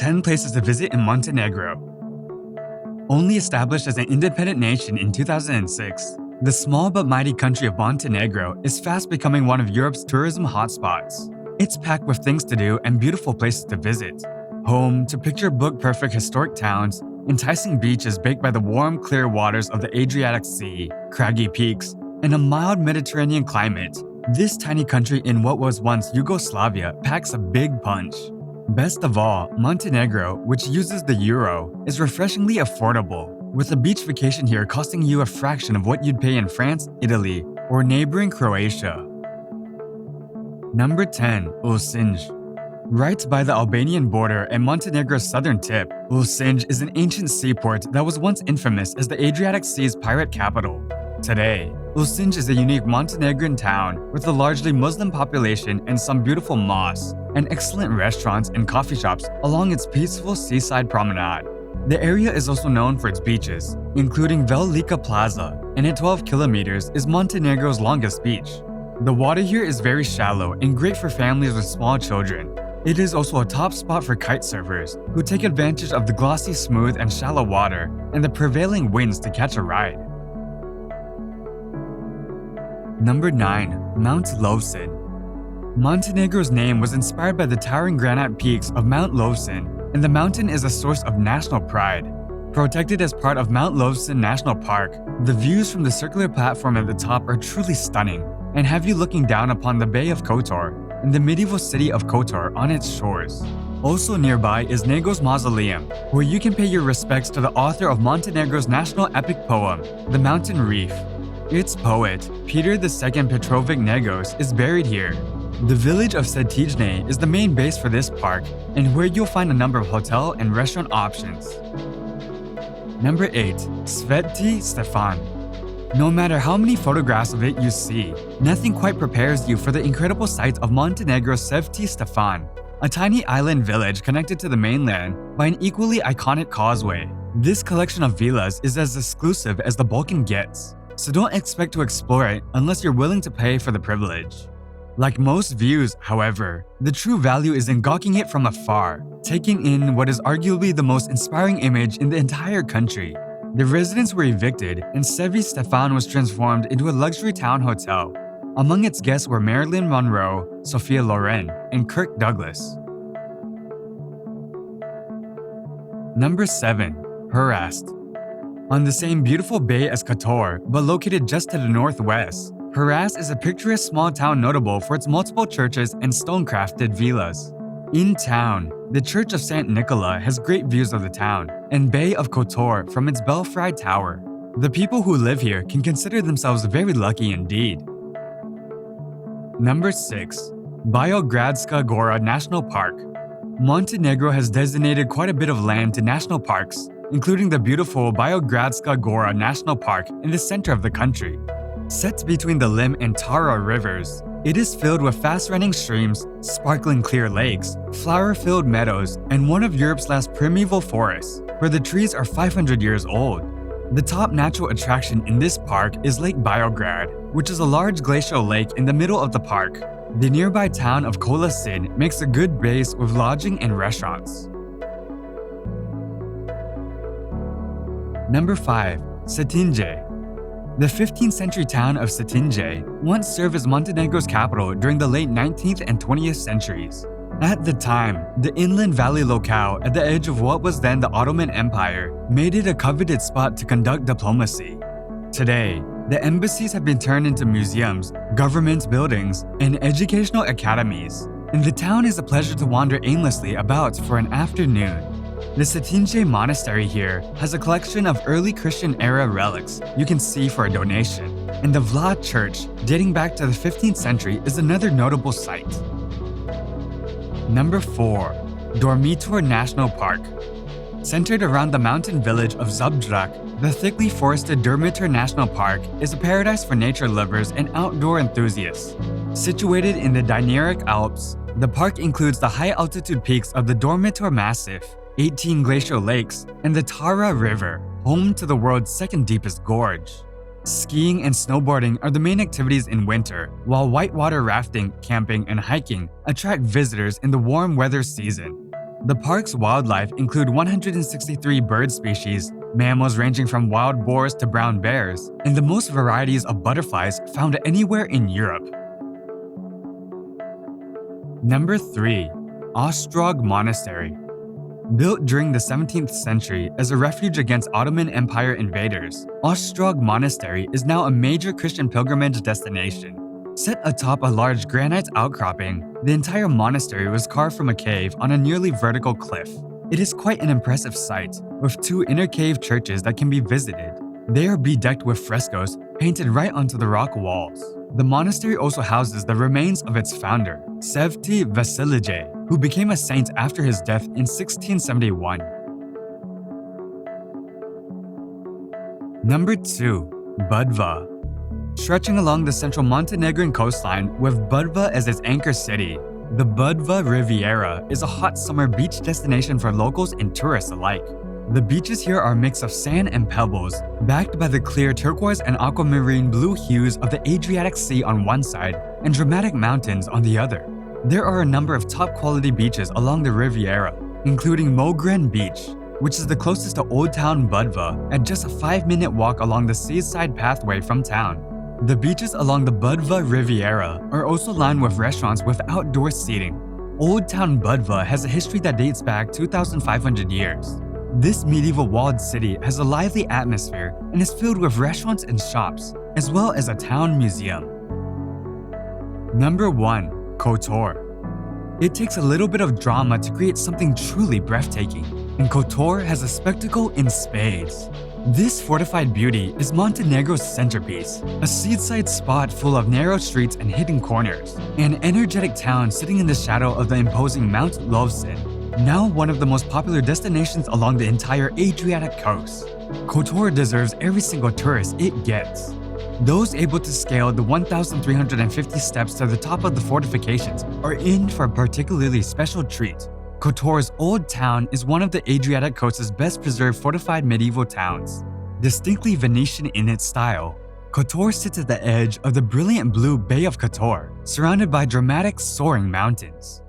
10 places to visit in Montenegro. Only established as an independent nation in 2006, the small but mighty country of Montenegro is fast becoming one of Europe's tourism hotspots. It's packed with things to do and beautiful places to visit. Home to picture-book-perfect historic towns, enticing beaches baked by the warm, clear waters of the Adriatic Sea, craggy peaks, and a mild Mediterranean climate, this tiny country in what was once Yugoslavia packs a big punch. Best of all, Montenegro, which uses the euro, is refreshingly affordable, with a beach vacation here costing you a fraction of what you'd pay in France, Italy, or neighboring Croatia. Number 10. Ulcinj. Right by the Albanian border and Montenegro's southern tip, Ulcinj is an ancient seaport that was once infamous as the Adriatic Sea's pirate capital. Today, Ulcinj is a unique Montenegrin town with a largely Muslim population and some beautiful mosques and excellent restaurants and coffee shops along its peaceful seaside promenade. The area is also known for its beaches, including Velika Plaza, and at 12 kilometers is Montenegro's longest beach. The water here is very shallow and great for families with small children. It is also a top spot for kite surfers who take advantage of the glossy, smooth, and shallow water and the prevailing winds to catch a ride. Number 9. Mount Lovćen. Montenegro's name was inspired by the towering granite peaks of Mount Lovćen, and the mountain is a source of national pride. Protected as part of Mount Lovćen National Park, the views from the circular platform at the top are truly stunning and have you looking down upon the Bay of Kotor and the medieval city of Kotor on its shores. Also nearby is Nego's Mausoleum, where you can pay your respects to the author of Montenegro's national epic poem, The Mountain Reef. Its poet, Peter II Petrovic Negos, is buried here. The village of Satin is the main base for this park and where you'll find a number of hotel and restaurant options. Number 8. Sveti Stefan. No matter how many photographs of it you see, nothing quite prepares you for the incredible sight of Montenegro's Sveti Stefan, a tiny island village connected to the mainland by an equally iconic causeway. This collection of villas is as exclusive as the Balkan gets, so don't expect to explore it unless you're willing to pay for the privilege. Like most views, however, the true value is in gawking it from afar, taking in what is arguably the most inspiring image in the entire country. The residents were evicted and Sveti Stefan was transformed into a luxury town hotel. Among its guests were Marilyn Monroe, Sophia Loren, and Kirk Douglas. Number 7. Hrast. On the same beautiful bay as Kotor, but located just to the northwest, Hrast is a picturesque small town notable for its multiple churches and stone-crafted villas. In town, the Church of St. Nicola has great views of the town and Bay of Kotor from its belfry tower. The people who live here can consider themselves very lucky indeed. Number 6. Biogradska Gora National Park. Montenegro has designated quite a bit of land to national parks, including the beautiful Biogradska Gora National Park in the center of the country. Set between the Lim and Tara rivers, it is filled with fast-running streams, sparkling clear lakes, flower-filled meadows, and one of Europe's last primeval forests, where the trees are 500 years old. The top natural attraction in this park is Lake Biograd, which is a large glacial lake in the middle of the park. The nearby town of Kolasin makes a good base with lodging and restaurants. Number 5. Satin. The 15th century town of Satin once served as Montenegro's capital during the late 19th and 20th centuries. At the time, the inland valley locale at the edge of what was then the Ottoman Empire made it a coveted spot to conduct diplomacy. Today, the embassies have been turned into museums, government buildings, and educational academies, and the town is a pleasure to wander aimlessly about for an afternoon. The Satin Monastery here has a collection of early Christian-era relics you can see for a donation, and the Vlad Church, dating back to the 15th century, is another notable site. Number 4. Dormitor National Park. Centered around the mountain village of Zabdrak, the thickly forested Dormitor National Park is a paradise for nature lovers and outdoor enthusiasts. Situated in the Dinaric Alps, the park includes the high-altitude peaks of the Dormitor Massif, 18 glacial lakes, and the Tara River, home to the world's second deepest gorge. Skiing and snowboarding are the main activities in winter, while whitewater rafting, camping, and hiking attract visitors in the warm weather season. The park's wildlife include 163 bird species, mammals ranging from wild boars to brown bears, and the most varieties of butterflies found anywhere in Europe. Number 3. Ostrog Monastery. Built during the 17th century as a refuge against Ottoman Empire invaders, Ostrog Monastery is now a major Christian pilgrimage destination. Set atop a large granite outcropping, the entire monastery was carved from a cave on a nearly vertical cliff. It is quite an impressive sight, with 2 inner cave churches that can be visited. They are bedecked with frescoes painted right onto the rock walls. The monastery also houses the remains of its founder, Sevti Vasilije, who became a saint after his death in 1671. Number 2. Budva. Stretching along the central Montenegrin coastline with Budva as its anchor city, the Budva Riviera is a hot summer beach destination for locals and tourists alike. The beaches here are a mix of sand and pebbles, backed by the clear turquoise and aquamarine blue hues of the Adriatic Sea on one side and dramatic mountains on the other. There are a number of top-quality beaches along the Riviera, including Mogren Beach, which is the closest to Old Town Budva at just a 5-minute walk along the seaside pathway from town. The beaches along the Budva Riviera are also lined with restaurants with outdoor seating. Old Town Budva has a history that dates back 2,500 years. This medieval walled city has a lively atmosphere and is filled with restaurants and shops, as well as a town museum. Number 1. Kotor. It takes a little bit of drama to create something truly breathtaking, and Kotor has a spectacle in spades. This fortified beauty is Montenegro's centerpiece, a seaside spot full of narrow streets and hidden corners, an energetic town sitting in the shadow of the imposing Mount Lovćen, now one of the most popular destinations along the entire Adriatic coast. Kotor deserves every single tourist it gets. Those able to scale the 1,350 steps to the top of the fortifications are in for a particularly special treat. Kotor's Old Town is one of the Adriatic coast's best preserved fortified medieval towns. Distinctly Venetian in its style, Kotor sits at the edge of the brilliant blue Bay of Kotor, surrounded by dramatic soaring mountains.